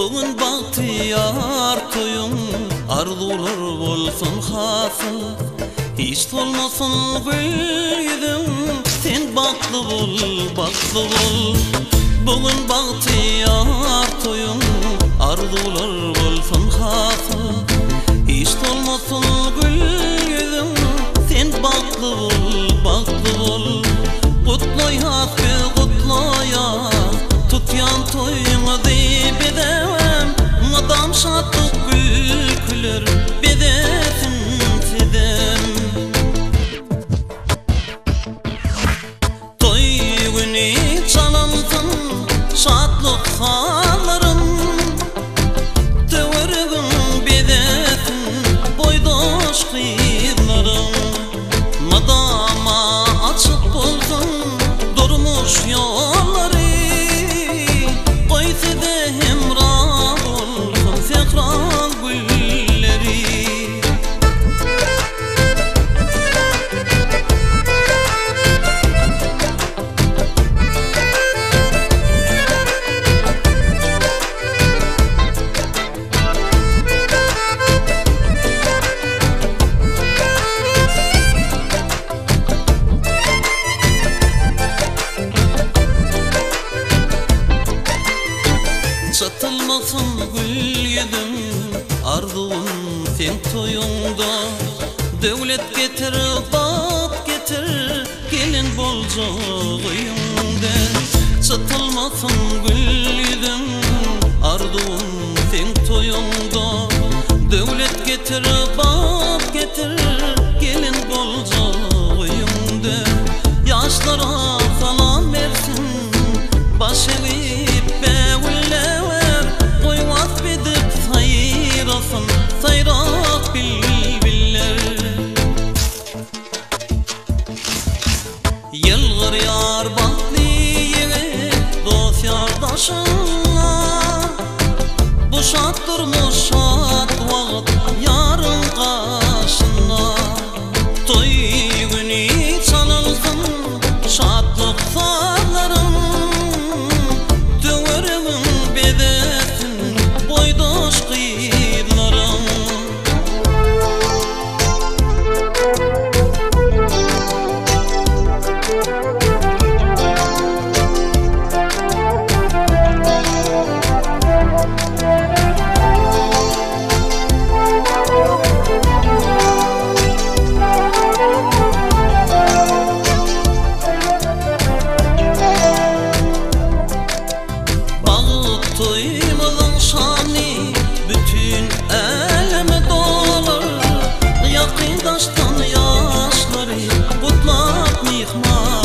Bugün bahtiyar toyum, arzular bolsun hasıl. Hiç tolmasın gül yüzüm, sen baktlı bol, baktlı bol. Bugün bahtiyar toyum, arzular bolsun hasıl. Hiç tolmasın gül yüzüm, sen baktlı bol, baktlı bol. Kutloya ve kutloya, tutyan toyunu deyip edemem. Madam şatlık gülkülür, bedesin sedem. Toy günü çalansın, şatlık hallarım. Tövürgün bedesin, boydoş kıyılarım. Madama açık bulsun, durmuş yolları. Koyse de hemrah olsun sekran gülleri. Çatılmasın gül yedim, arzum sen toyunda. Devlet getir, bak getir, gelin bolcağıyımda. Çatılmasın gül yedim, arzum sen toyunda. Devlet getir, bak getir, gelin bolcağıyımda. Yaşlara salam versin, baş eğip beğulle. Sayrak bilbiller. Yılgır yar bahtlı yine, dost yardaşınla. Bu şat durmuş şat vakit, yarın kaşınla. Toy günü çalınsın, şatlık farlarım. Tövürümün bedesin, boydoş kıyılarım. Toyumuzun şanı bütün eleme dolar. Yakındaştan yaşları kutlak mihman.